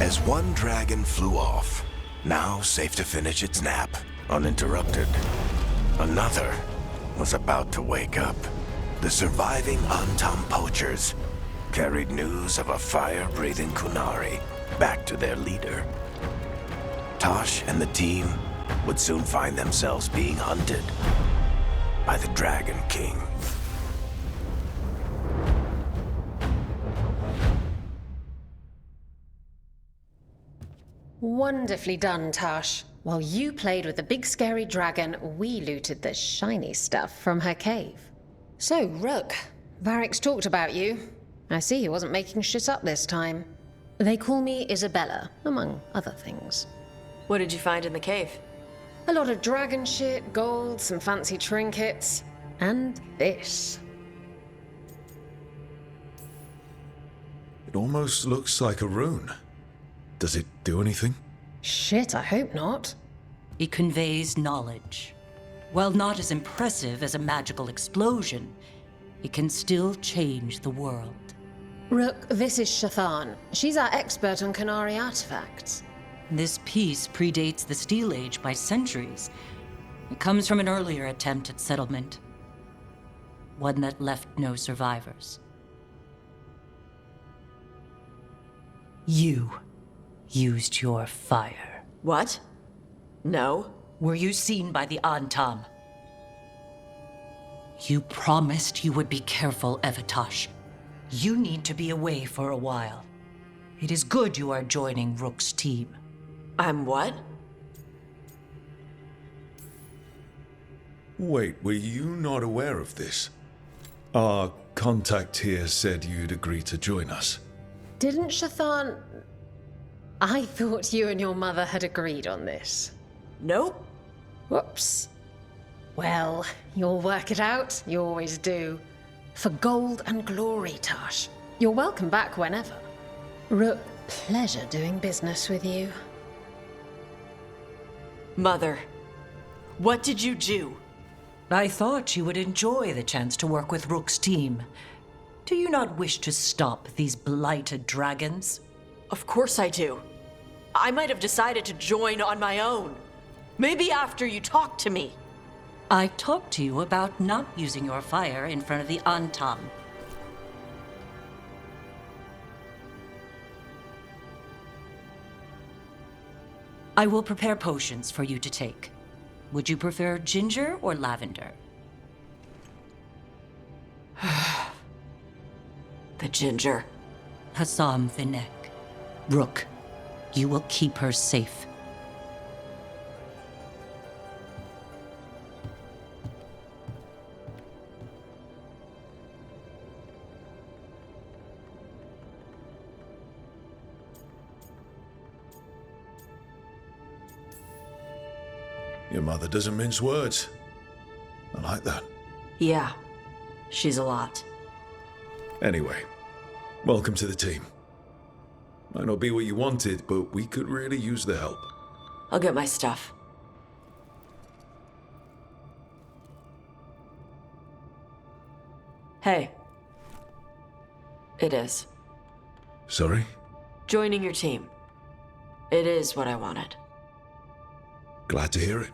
As one dragon flew off, now safe to finish its nap, uninterrupted, another was about to wake up. The surviving Antam poachers carried news of a fire-breathing Kunari back to their leader. Tosh and the team would soon find themselves being hunted by the Dragon King. Wonderfully done, Tosh. While you played with the big scary dragon, we looted the shiny stuff from her cave. So, Rook, Varric's talked about you. I see he wasn't making shit up this time. They call me Isabella, among other things. What did you find in the cave? A lot of dragon shit, gold, some fancy trinkets, and this. It almost looks like a rune. Does it do anything? Shit, I hope not. It conveys knowledge. While not as impressive as a magical explosion, it can still change the world. Rook, this is Shathan. She's our expert on Kunari artifacts. This piece predates the Steel Age by centuries. It comes from an earlier attempt at settlement. One that left no survivors. You used your fire. What? No. Were you seen by the Antam? You promised you would be careful, Evatosh. You need to be away for a while. It is good you are joining Rook's team. I'm what? Wait, were you not aware of this? Our contact here said you'd agree to join us. Didn't Shathan... I thought you and your mother had agreed on this. Nope. Whoops. Well, you'll work it out. You always do. For gold and glory, Tosh. You're welcome back whenever. Rook, pleasure doing business with you. Mother, what did you do? I thought you would enjoy the chance to work with Rook's team. Do you not wish to stop these blighted dragons? Of course I do. I might have decided to join on my own. Maybe after you talked to me. I talked to you about not using your fire in front of the Antam. I will prepare potions for you to take. Would you prefer ginger or lavender? The ginger. Hassam Vinek. Rook, you will keep her safe. Your mother doesn't mince words. I like that. Yeah, she's a lot. Anyway, welcome to the team. Might not be what you wanted, but we could really use the help. I'll get my stuff. Hey. It is. Sorry? Joining your team. It is what I wanted. Glad to hear it.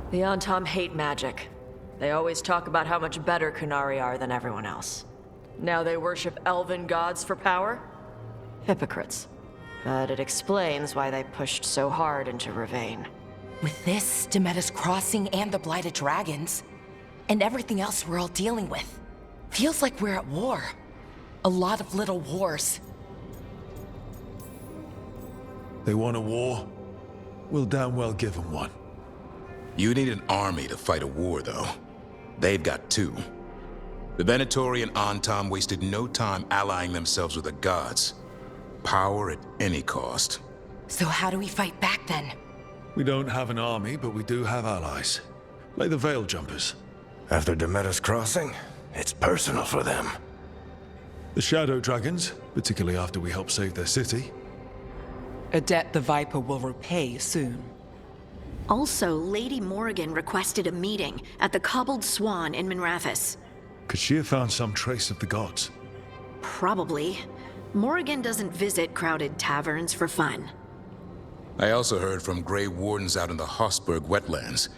The Antam hate magic. They always talk about how much better Kunari are than everyone else. Now they worship elven gods for power? Hypocrites. But it explains why they pushed so hard into Ravane. With this, Demeter's Crossing and the Blighted Dragons, and everything else we're all dealing with, feels like we're at war. A lot of little wars. They want a war? We'll damn well give them one. You need an army to fight a war, though. They've got two. The Venatori and Antam wasted no time allying themselves with the gods. Power at any cost. So how do we fight back then? We don't have an army, but we do have allies. Like the Veil Jumpers. After Demeter's Crossing, it's personal for them. The Shadow Dragons, particularly after we helped save their city. A debt the Viper will repay soon. Also, Lady Morrigan requested a meeting at the Cobbled Swan in Minrathous. Could she have found some trace of the gods? Probably. Morrigan doesn't visit crowded taverns for fun. I also heard from Grey Wardens out in the Hossberg wetlands,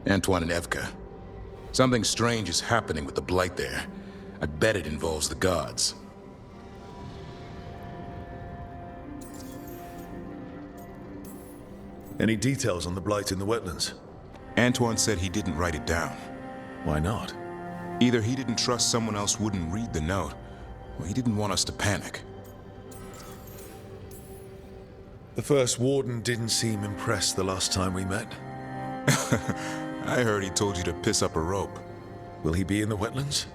Antoine and Evka. Something strange is happening with the Blight there. I bet it involves the gods. Any details on the Blight in the wetlands? Antoine said he didn't write it down. Why not? Either he didn't trust someone else wouldn't read the note, or he didn't want us to panic. The first warden didn't seem impressed the last time we met. I heard he told you to piss up a rope. Will he be in the wetlands?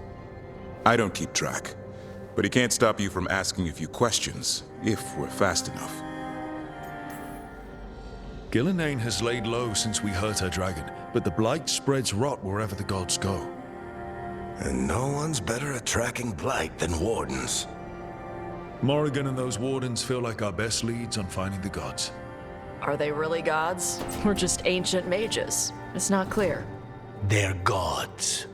I don't keep track, but he can't stop you from asking a few questions, if we're fast enough. Gillenane has laid low since we hurt her dragon, but the Blight spreads rot wherever the gods go. And no one's better at tracking Blight than wardens. Morrigan and those wardens feel like our best leads on finding the gods. Are they really gods? Or just ancient mages? It's not clear. They're gods.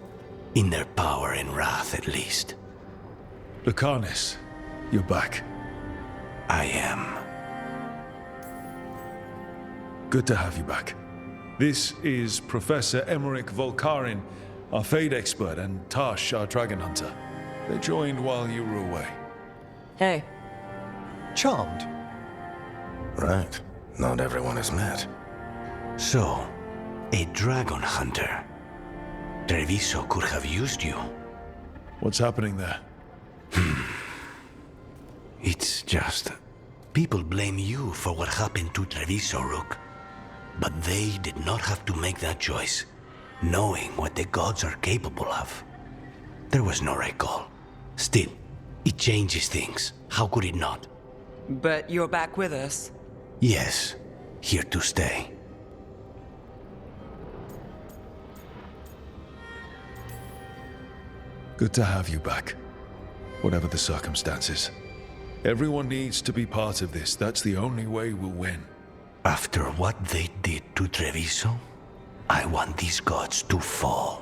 In their power and wrath, at least. Lucanis, you're back. I am. Good to have you back. This is Professor Emmerich Volkarin, our Fade expert, and Tash, our dragon hunter. They joined while you were away. Hey. Charmed. Right. Not everyone is met. So, a dragon hunter. Treviso could have used you. What's happening there? It's just... people blame you for what happened to Treviso, Rook. But they did not have to make that choice, knowing what the gods are capable of. There was no recall. Still, it changes things. How could it not? But you're back with us. Yes, here to stay. Good to have you back. Whatever the circumstances. Everyone needs to be part of this. That's the only way we'll win. After what they did to Treviso, I want these gods to fall.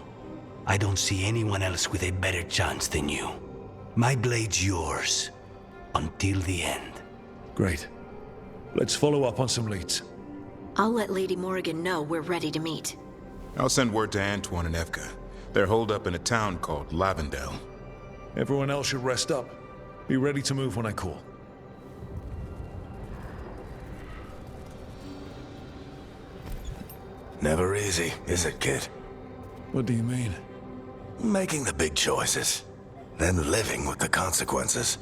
I don't see anyone else with a better chance than you. My blade's yours, until the end. Great. Let's follow up on some leads. I'll let Lady Morrigan know we're ready to meet. I'll send word to Antoine and Evka. They're holed up in a town called Lavendel. Everyone else should rest up. Be ready to move when I call. Never easy, is it, kid? What do you mean? Making the big choices, then living with the consequences.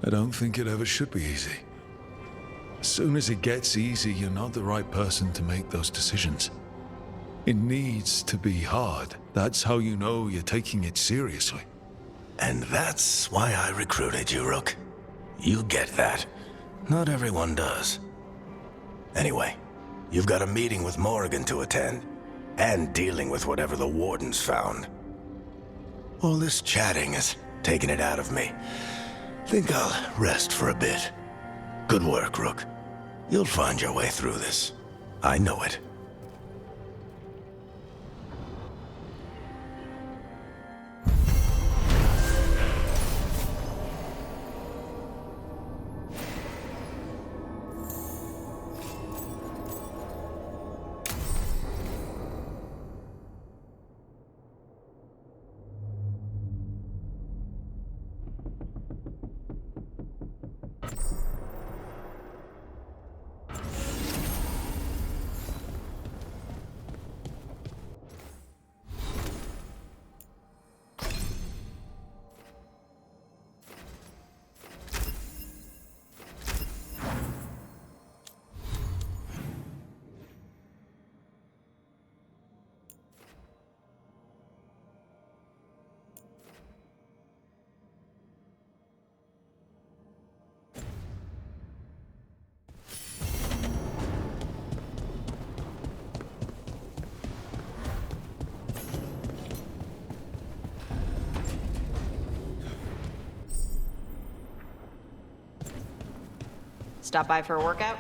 I don't think it ever should be easy. As soon as it gets easy, you're not the right person to make those decisions. It needs to be hard. That's how you know you're taking it seriously. And that's why I recruited you, Rook. You get that. Not everyone does. Anyway, you've got a meeting with Morrigan to attend, and dealing with whatever the wardens found. All this chatting is taking it out of me. Think I'll rest for a bit. Good work, Rook. You'll find your way through this. I know it. Stop by for a workout?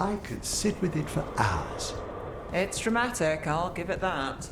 I could sit with it for hours. It's dramatic, I'll give it that.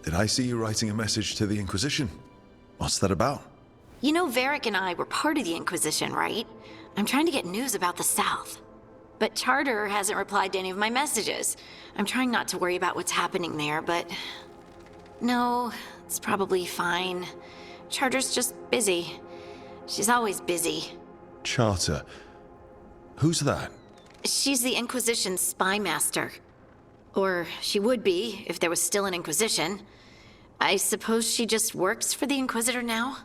Did I see you writing a message to the Inquisition? What's that about? You know, Varric and I were part of the Inquisition, right? I'm trying to get news about the South. But Charter hasn't replied to any of my messages. I'm trying not to worry about what's happening there, but... No, it's probably fine. Charter's just busy. She's always busy. Charter. Who's that? She's the Inquisition's spy master. Or she would be, if there was still an Inquisition. I suppose she just works for the Inquisitor now?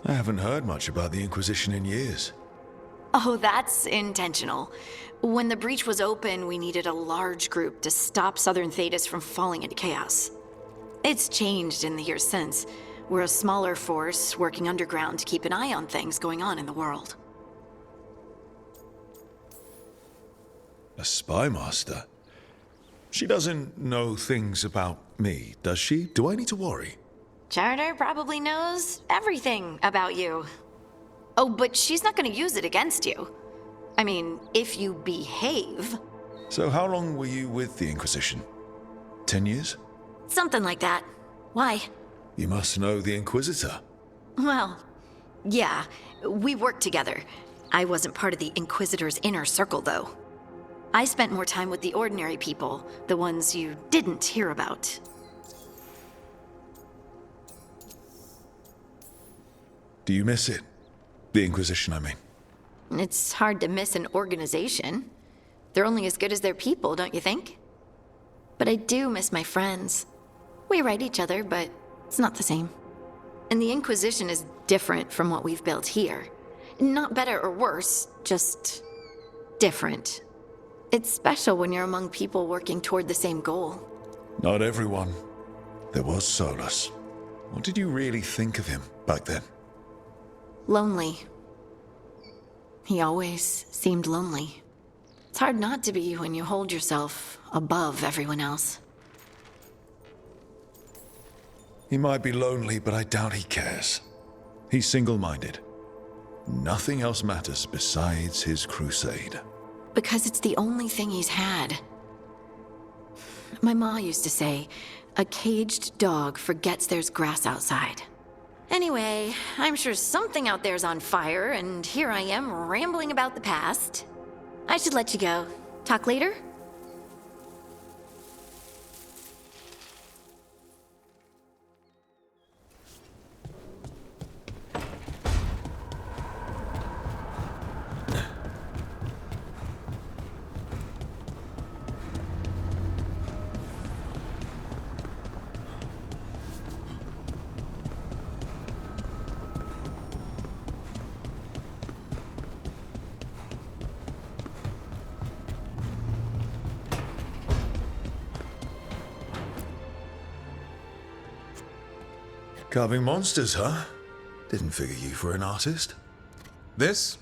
I haven't heard much about the Inquisition in years. Oh, that's intentional. When the breach was open, we needed a large group to stop Southern Thetis from falling into chaos. It's changed in the years since. We're a smaller force working underground to keep an eye on things going on in the world. A spy master? She doesn't know things about me, does she? Do I need to worry? Charter probably knows everything about you. Oh, but she's not gonna use it against you. I mean, if you behave. So how long were you with the Inquisition? 10 years? Something like that. Why? You must know the Inquisitor. Well, yeah, we worked together. I wasn't part of the Inquisitor's inner circle, though. I spent more time with the ordinary people, the ones you didn't hear about. Do you miss it? The Inquisition, I mean. It's hard to miss an organization. They're only as good as their people, don't you think? But I do miss my friends. We write each other, but it's not the same. And the Inquisition is different from what we've built here. Not better or worse, just different. It's special when you're among people working toward the same goal. Not everyone. There was Solus. What did you really think of him back then? Lonely. He always seemed lonely. It's hard not to be when you hold yourself above everyone else. He might be lonely, but I doubt he cares. He's single-minded. Nothing else matters besides his crusade. Because it's the only thing he's had. My ma used to say, a caged dog forgets there's grass outside. Anyway, I'm sure something out there's on fire, and here I am rambling about the past. I should let you go. Talk later? Carving monsters, huh? Didn't figure you for an artist. This?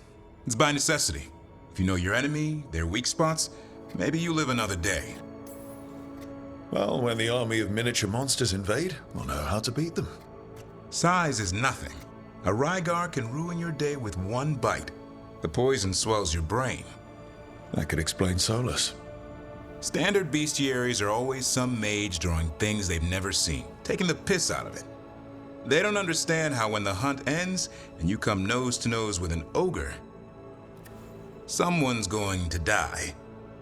It's by necessity. If you know your enemy, their weak spots, maybe you live another day. Well, when the army of miniature monsters invade, we'll know how to beat them. Size is nothing. A Rygar can ruin your day with one bite. The poison swells your brain. That could explain Solus. Standard bestiaries are always some mage drawing things they've never seen, taking the piss out of it. They don't understand how when the hunt ends and you come nose to nose with an ogre, someone's going to die.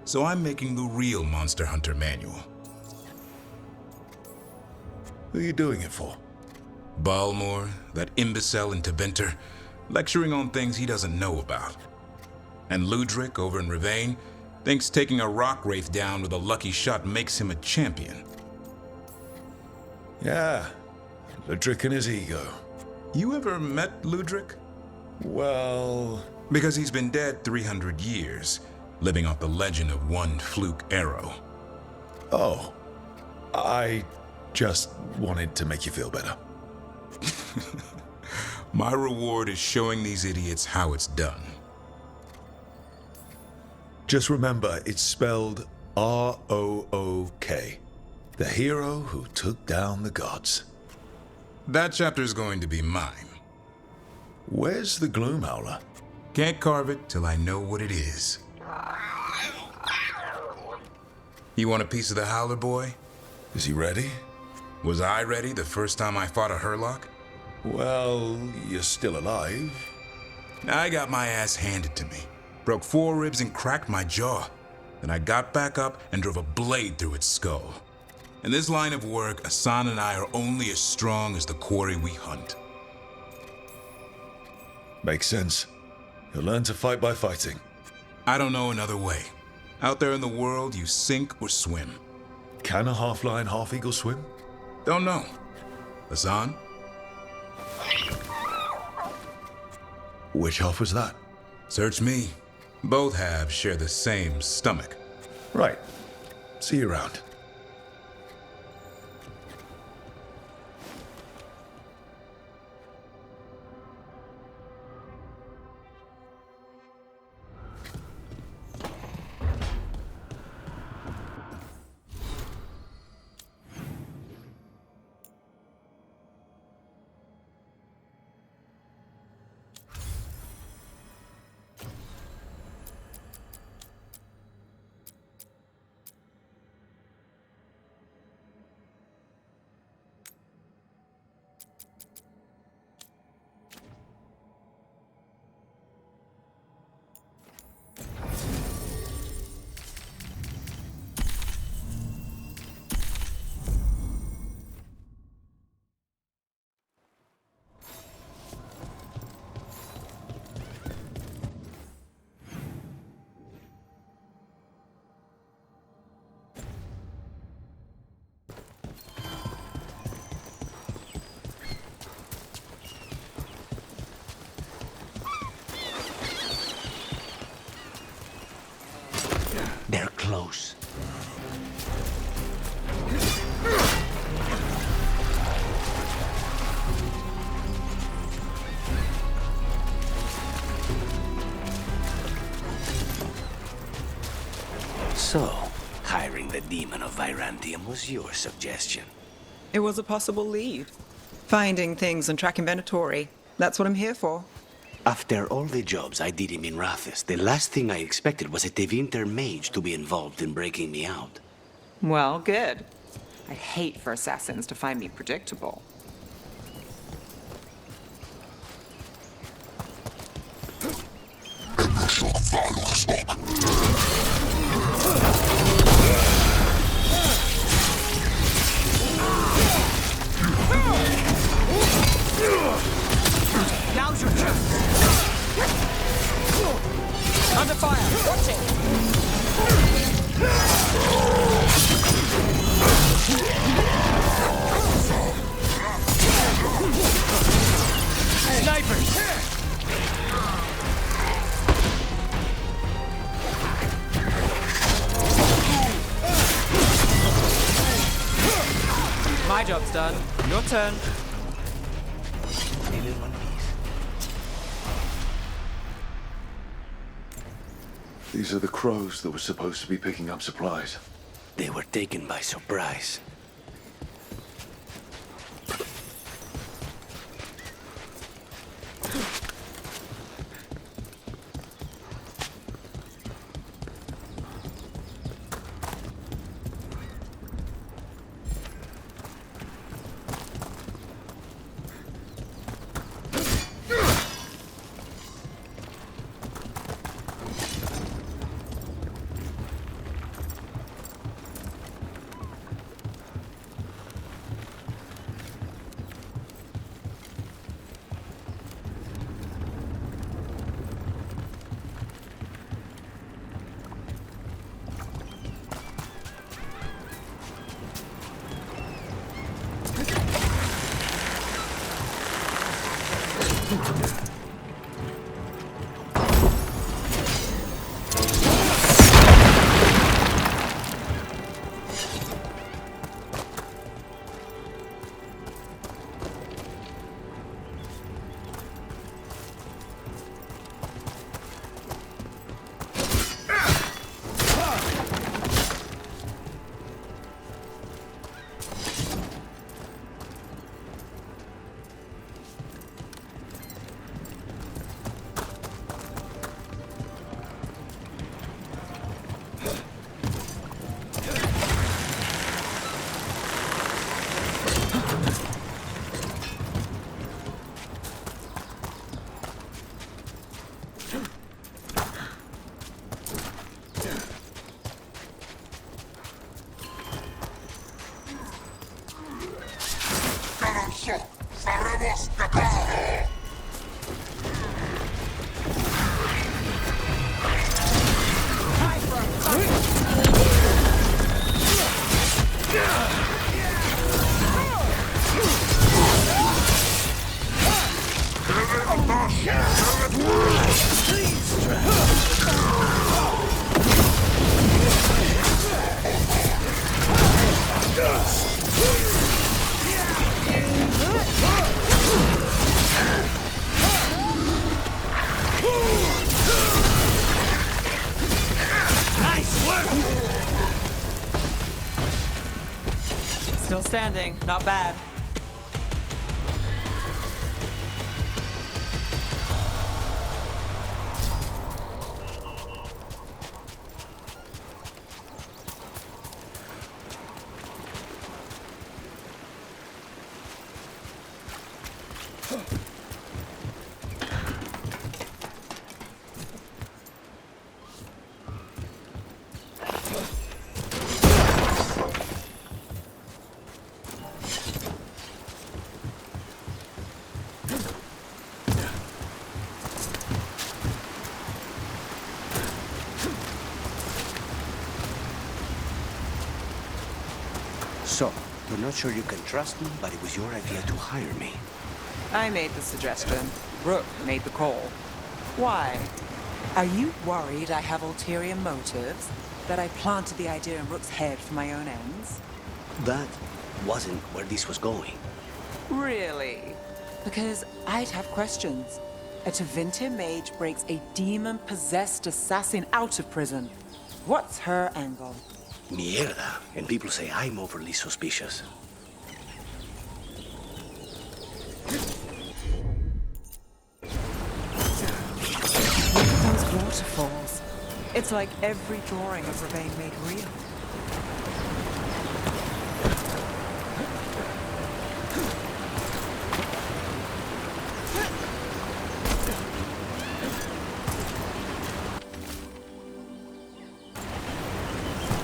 So I'm making the real Monster Hunter manual. Who are you doing it for? Balmor, that imbecile in Teventer, lecturing on things he doesn't know about. And Ludric over in Rivain thinks taking a rock wraith down with a lucky shot makes him a champion. Yeah, Ludric and his ego. You ever met Ludric? Well... Because he's been dead 300 years, living off the legend of one fluke arrow. Oh, I just wanted to make you feel better. My reward is showing these idiots how it's done. Just remember, it's spelled R-O-O-K. The hero who took down the gods. That chapter's going to be mine. Where's the Gloom Howler? Can't carve it till I know what it is. You want a piece of the Howler, boy? Is he ready? Was I ready the first time I fought a Hurlock? Well, you're still alive. I got my ass handed to me. Broke 4 ribs and cracked my jaw. Then I got back up and drove a blade through its skull. In this line of work, Asan and I are only as strong as the quarry we hunt. Makes sense. You'll learn to fight by fighting. I don't know another way. Out there in the world, you sink or swim. Can a half-lion, half-eagle swim? Don't know. Asan? Which half was that? Search me. Both halves share the same stomach. Right. See you around. They're close. So, hiring the demon of Virantium was your suggestion. It was a possible lead. Finding things and tracking Venatori. That's what I'm here for. After all the jobs I did in Minrathis, the last thing I expected was a Tevinter mage to be involved in breaking me out. Well, good. I hate for assassins to find me predictable. Now's your chance. Under fire. Watch it. Snipers. My job's done. Your turn. Still in one piece. These are the crows that were supposed to be picking up supplies. They were taken by surprise. Still standing. Not bad. So, you're not sure you can trust me, but it was your idea to hire me. I made the suggestion. Rook made the call. Why? Are you worried I have ulterior motives? That I planted the idea in Rook's head for my own ends? That wasn't where this was going. Really? Because I'd have questions. A Tevinter mage breaks a demon-possessed assassin out of prison. What's her angle? Mierda. And people say I'm overly suspicious. Look at those waterfalls. It's like every drawing of Ravane made real.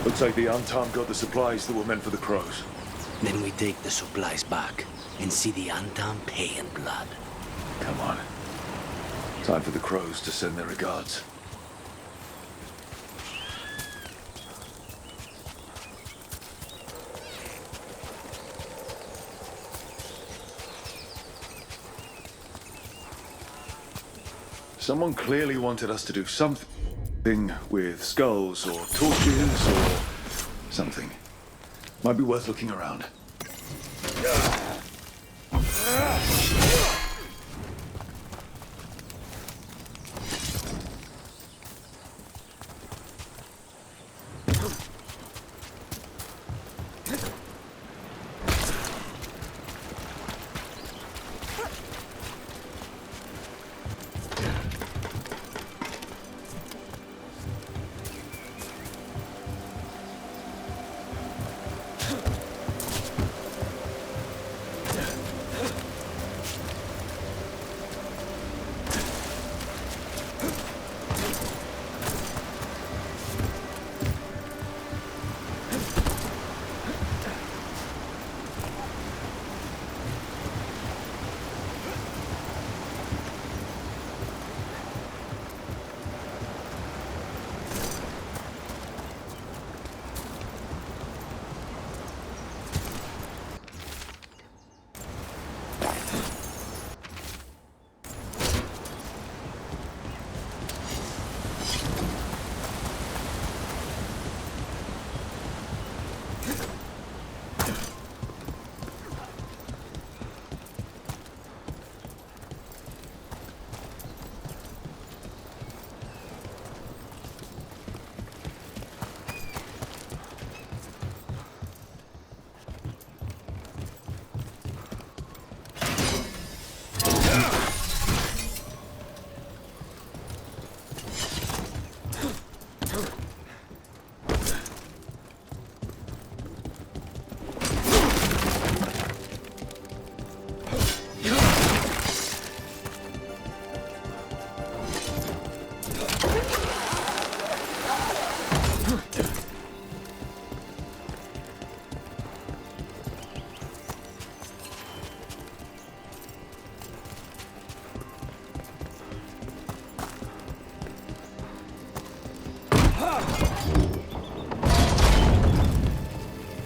Looks like the Antam got the supplies that were meant for the crows. Then we take the supplies back and see the Antam pay in blood. Come on. Time for the crows to send their regards. Someone clearly wanted us to do something with skulls or torches or something. Might be worth looking around.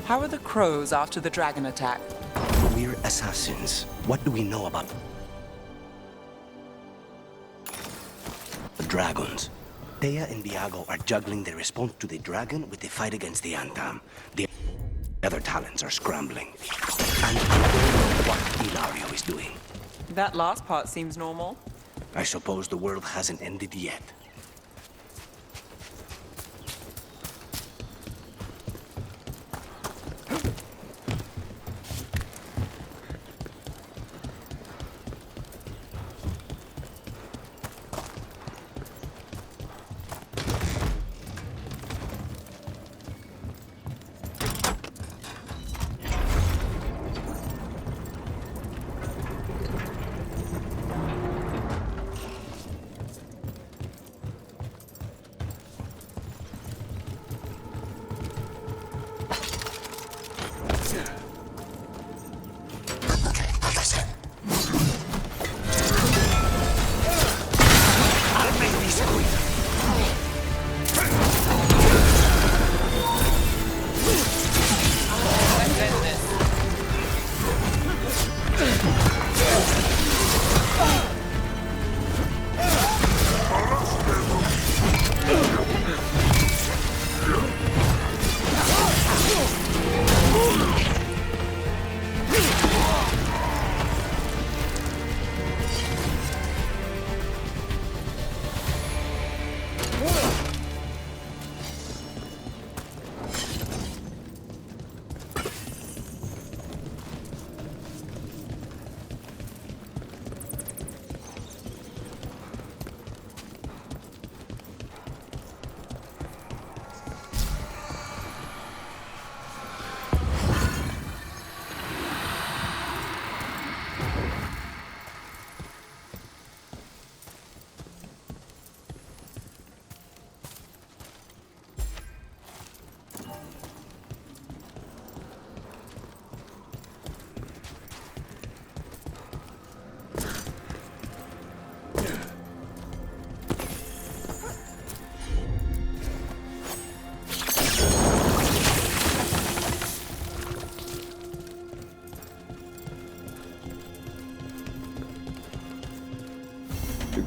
How are the crows after the dragon attack? We're assassins. What do we know about the dragons? Thea and Viago are juggling their response to the dragon with the fight against the Antam. The other talents are scrambling. And we don't know what Ilario is doing. That last part seems normal. I suppose the world hasn't ended yet.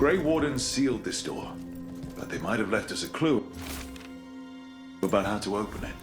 Grey Wardens sealed this door, but they might have left us a clue about how to open it.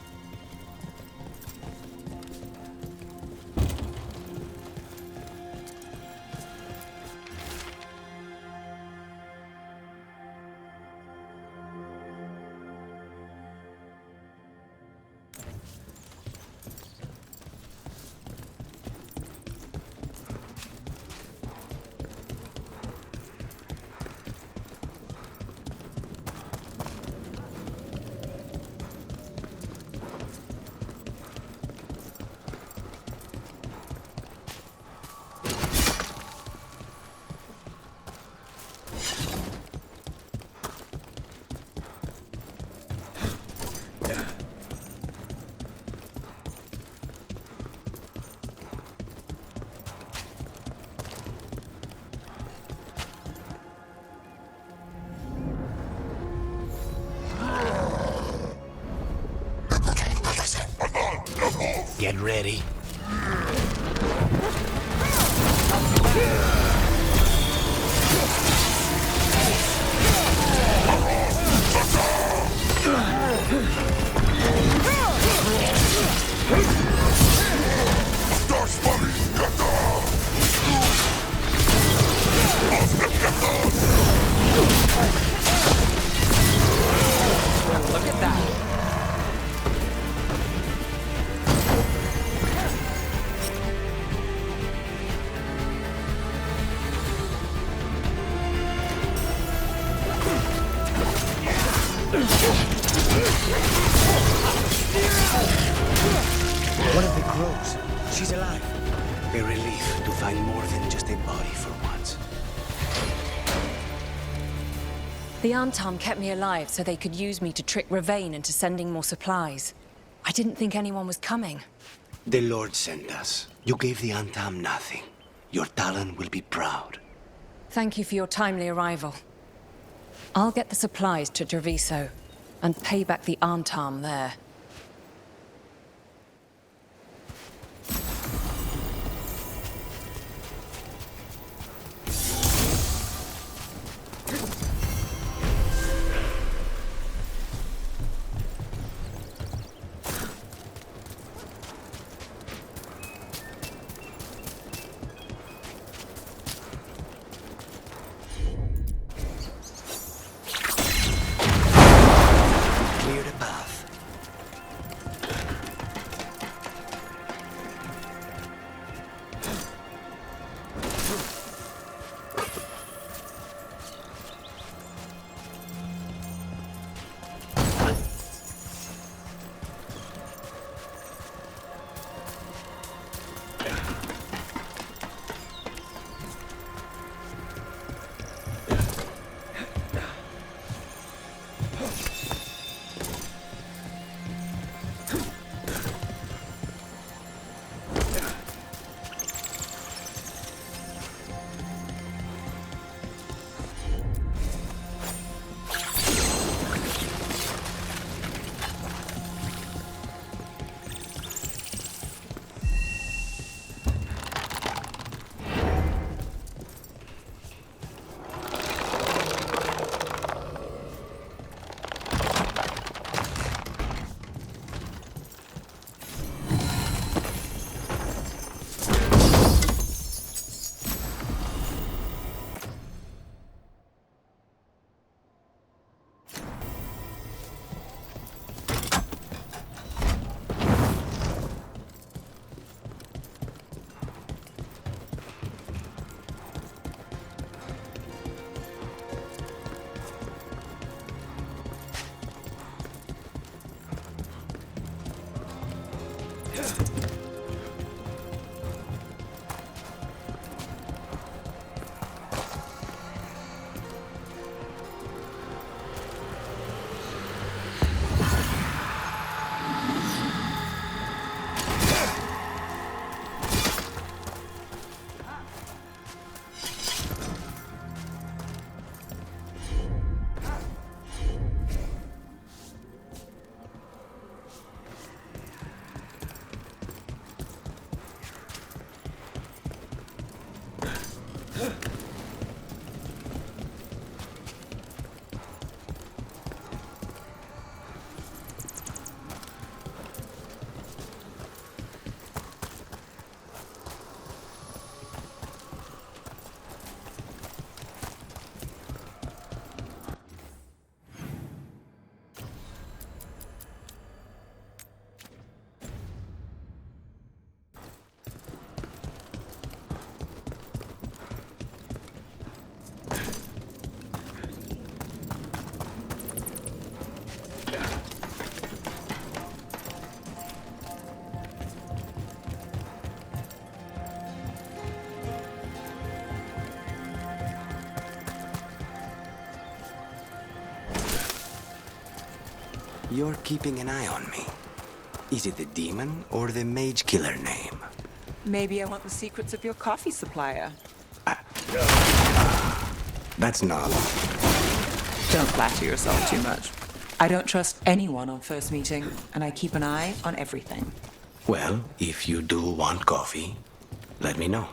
Get ready. Look at that. One of the crows. She's alive. A relief to find more than just a body for once. The Antam kept me alive so they could use me to trick Ravane into sending more supplies. I didn't think anyone was coming. The Lord sent us. You gave the Antam nothing. Your Talon will be proud. Thank you for your timely arrival. I'll get the supplies to Treviso and pay back the Antam there. Clear the path. You're keeping an eye on me. Is it the demon or the mage killer name? Maybe I want the secrets of your coffee supplier. That's not. Don't flatter yourself too much. I don't trust anyone on first meeting, and I keep an eye on everything. Well, if you do want coffee, let me know.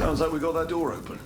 Sounds like we got that door open.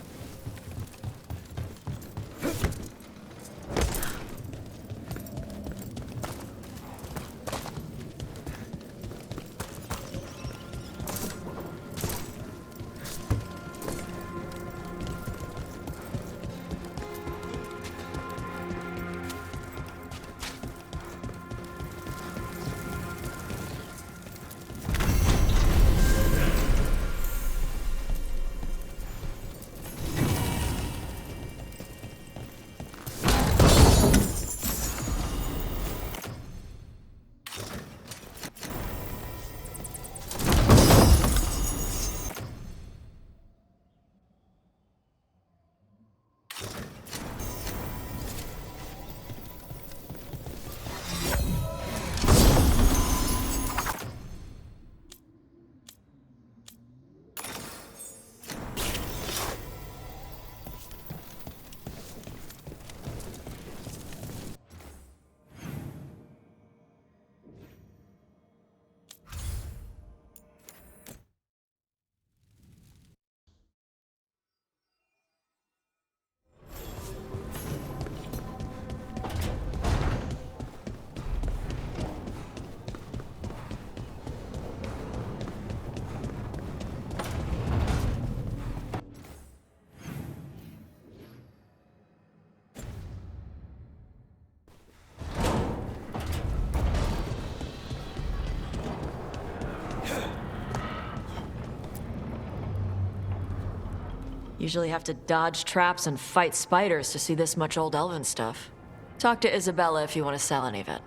Usually have to dodge traps and fight spiders to see this much old elven stuff. Talk to Isabella if you want to sell any of it.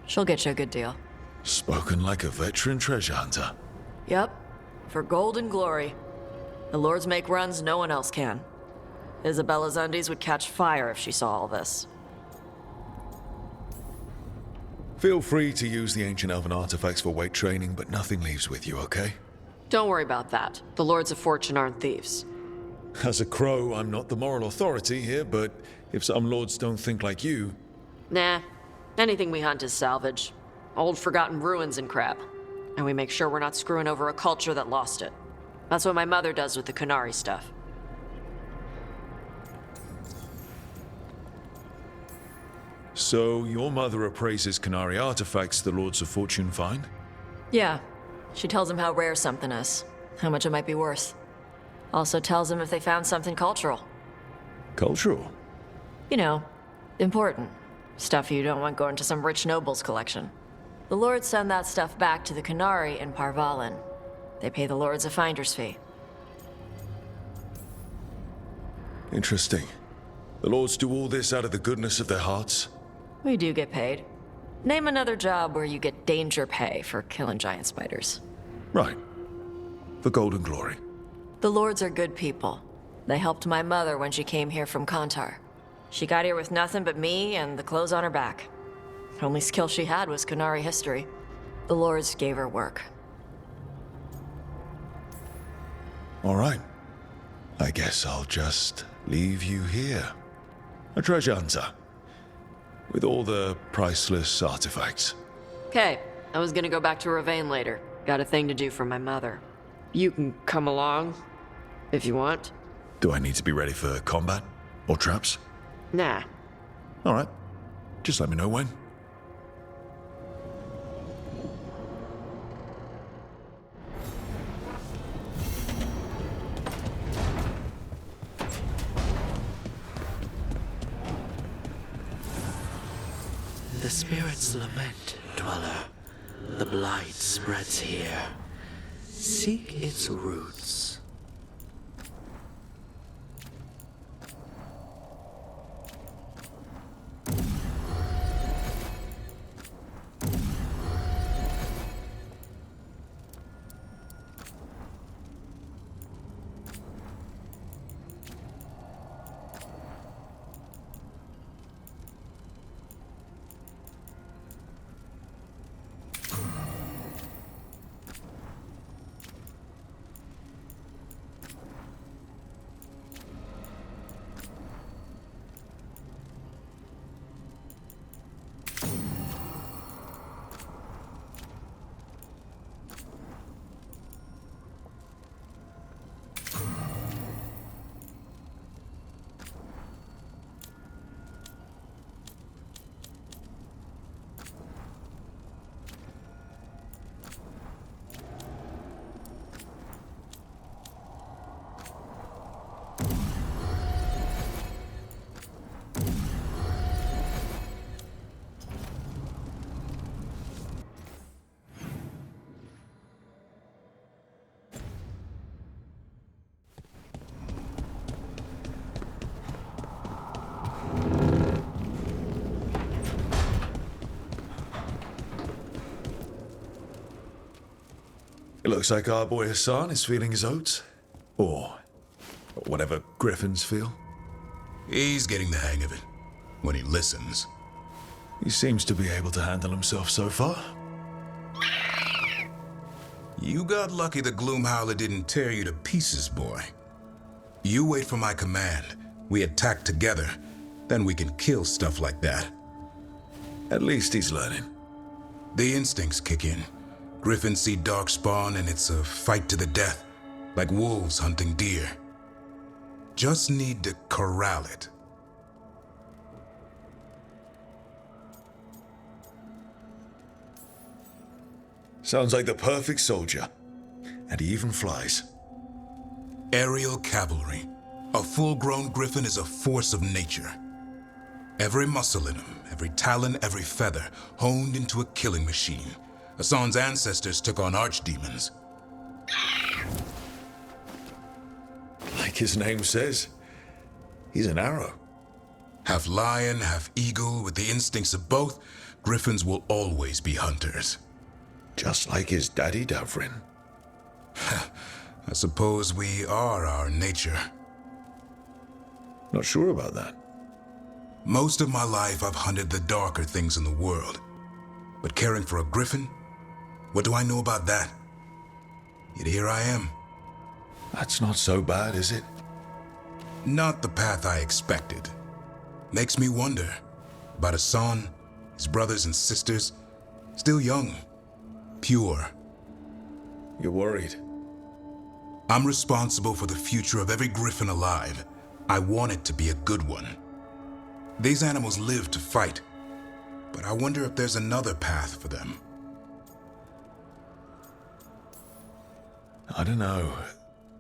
She'll get you a good deal. Spoken like a veteran treasure hunter. Yep. For gold and glory. The lords make runs no one else can. Isabella's undies would catch fire if she saw all this. Feel free to use the ancient elven artifacts for weight training, but nothing leaves with you, okay? Don't worry about that. The lords of fortune aren't thieves. As a crow, I'm not the moral authority here, but if some lords don't think like you... Nah. Anything we hunt is salvage. Old forgotten ruins and crap. And we make sure we're not screwing over a culture that lost it. That's what my mother does with the Qunari stuff. So, your mother appraises Qunari artifacts the Lords of Fortune find? Yeah. She tells them how rare something is, how much it might be worth. Also tells them if they found something cultural. Cultural? You know, important. Stuff you don't want going to some rich noble's collection. The lords send that stuff back to the Qunari in Parvalin. They pay the lords a finder's fee. Interesting. The lords do all this out of the goodness of their hearts? We do get paid. Name another job where you get danger pay for killing giant spiders. Right. For golden glory. The lords are good people. They helped my mother when she came here from Kantar. She got here with nothing but me and the clothes on her back. The only skill she had was Qunari history. The lords gave her work. All right. I guess I'll just leave you here. A treasure hunter. With all the priceless artifacts. Okay, I was gonna go back to Ravane later. Got a thing to do for my mother. You can come along, if you want. Do I need to be ready for combat? Or traps? Nah. All right. Just let me know when. The spirits lament, dweller. The blight spreads here. Seek its roots. It looks like our boy Hassan is feeling his oats. Or whatever griffins feel. He's getting the hang of it. When he listens. He seems to be able to handle himself so far. You got lucky the Gloomhowler didn't tear you to pieces, boy. You wait for my command. We attack together. Then we can kill stuff like that. At least he's learning. The instincts kick in. Griffins see darkspawn and it's a fight to the death. Like wolves hunting deer. Just need to corral it. Sounds like the perfect soldier. And he even flies. Aerial cavalry. A full-grown griffin is a force of nature. Every muscle in him, every talon, every feather, honed into a killing machine. Hassan's ancestors took on archdemons. Like Like his name says, he's an arrow. Half lion, half eagle, with the instincts of both, griffins will always be hunters. Just like his daddy, Davrin. I suppose we are our nature. Not sure about that. Most of my life I've hunted the darker things in the world. But caring for a griffin? What do I know about that? Yet here I am. That's not so bad, is it? Not the path I expected. Makes me wonder about Hassan, his brothers and sisters, still young, pure. You're worried? I'm responsible for the future of every griffin alive. I want it to be a good one. These animals live to fight, but I wonder if there's another path for them. I don't know.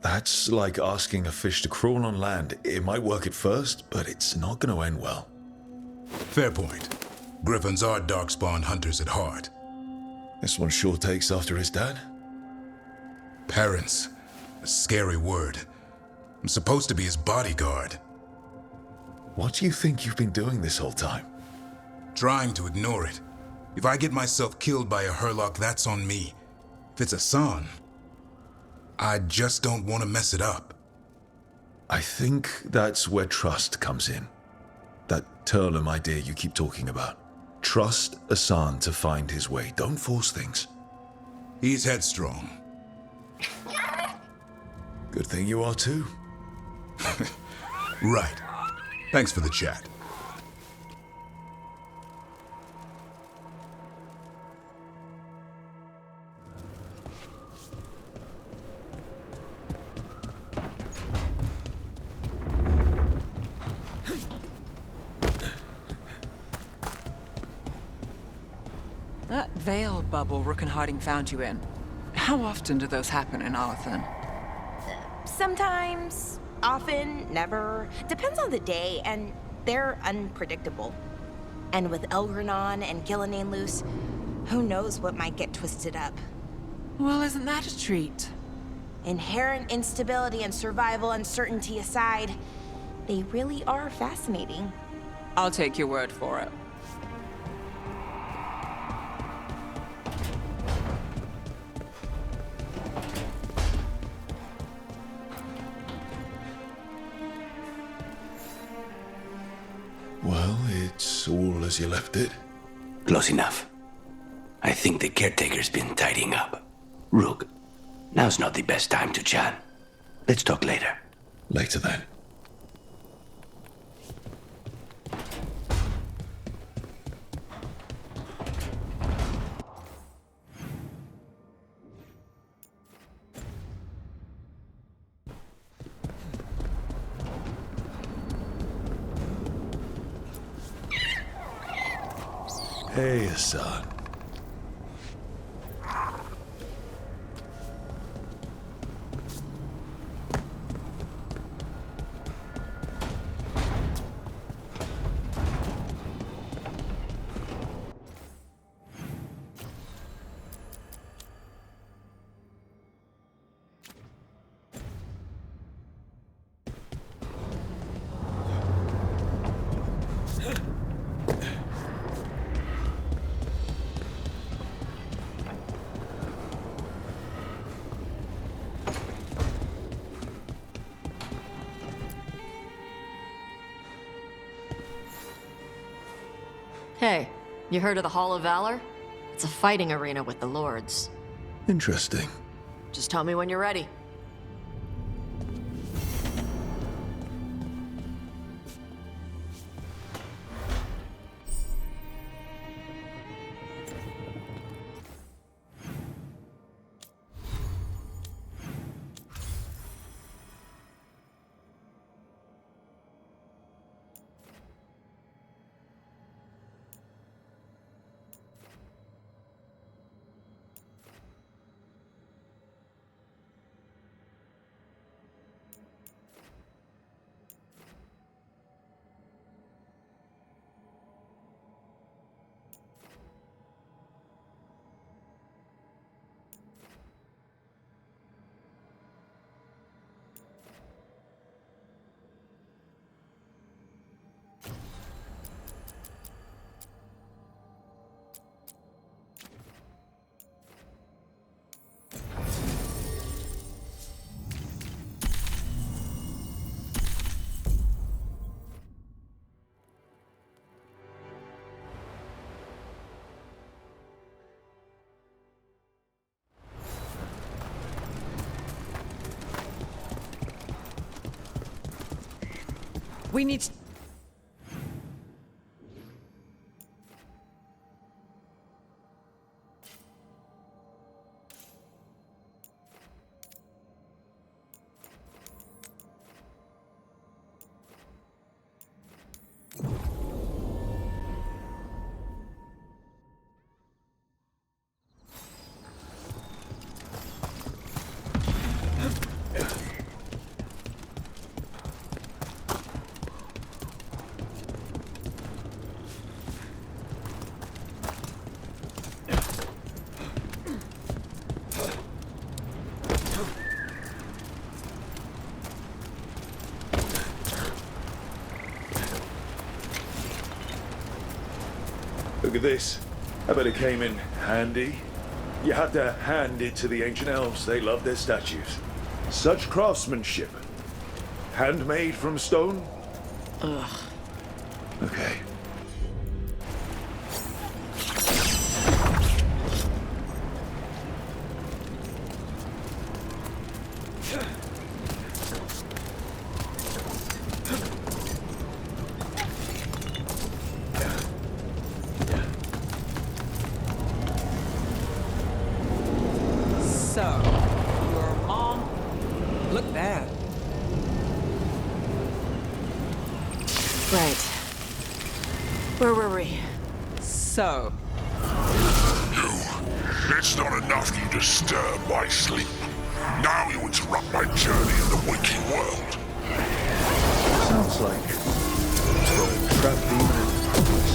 That's like asking a fish to crawl on land. It might work at first, but it's not going to end well. Fair point. Griffins are darkspawn hunters at heart. This one sure takes after his dad. Parents. A scary word. I'm supposed to be his bodyguard. What do you think you've been doing this whole time? Trying to ignore it. If I get myself killed by a Hurlock, that's on me. If it's Hassan, I just don't want to mess it up. I think that's where trust comes in. That Turlum idea you keep talking about. Trust Hassan to find his way. Don't force things. He's headstrong. Good thing you are too. Right. Thanks for the chat. That veil bubble Rook and Harding found you in. How often do those happen in Arthur? Sometimes, often, never. Depends on the day, and they're unpredictable. And with Elgranon and Gillinane loose, who knows what might get twisted up. Well, isn't that a treat? Inherent instability and survival uncertainty aside, they really are fascinating. I'll take your word for it. Well, it's all as you left it. Close enough. I think the caretaker's been tidying up. Rook, now's not the best time to chat. Let's talk later. Later then. Hey, Hassan. Hey, you heard of the Hall of Valor? It's a fighting arena with the lords. Interesting. Just tell me when you're ready. We need to... Look at this. I bet it came in handy. You had to hand it to the ancient elves. They love their statues. Such craftsmanship. Handmade from stone? Ugh. Okay. So, your mom... Look there. Right. Where were we? So... It's not enough you disturb my sleep. Now you interrupt my journey in the waking world. Sounds like trap demon in progress.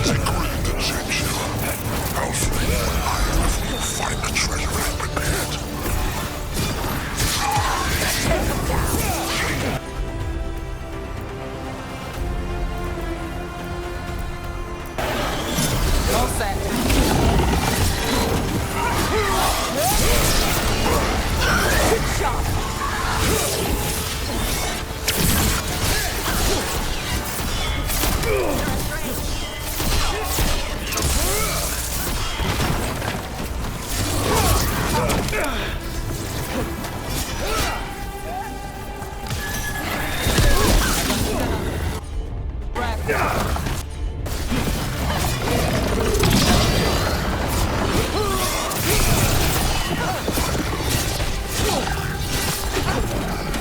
Secret detention. How soon will I before you find the treasure I prepared? All set. Good shot.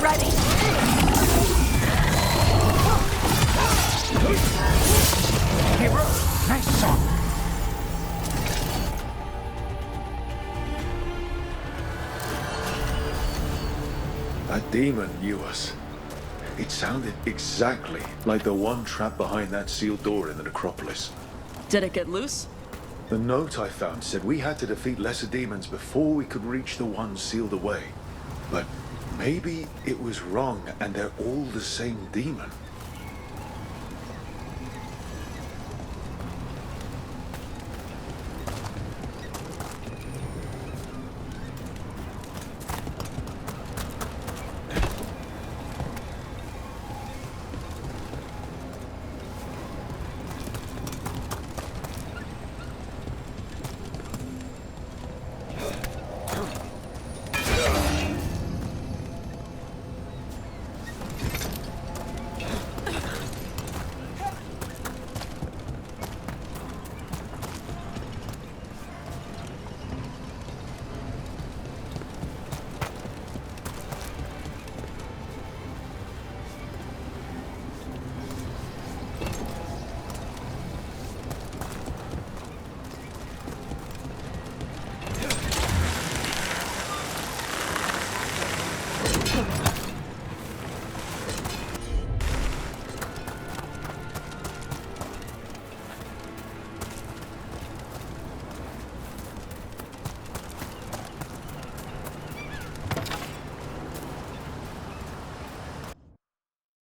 Ready. Hero, nice shot. That demon knew us. It sounded exactly like the one trapped behind that sealed door in the necropolis. Did it get loose? The note I found said we had to defeat lesser demons before we could reach the one sealed away. But maybe it was wrong and they're all the same demon.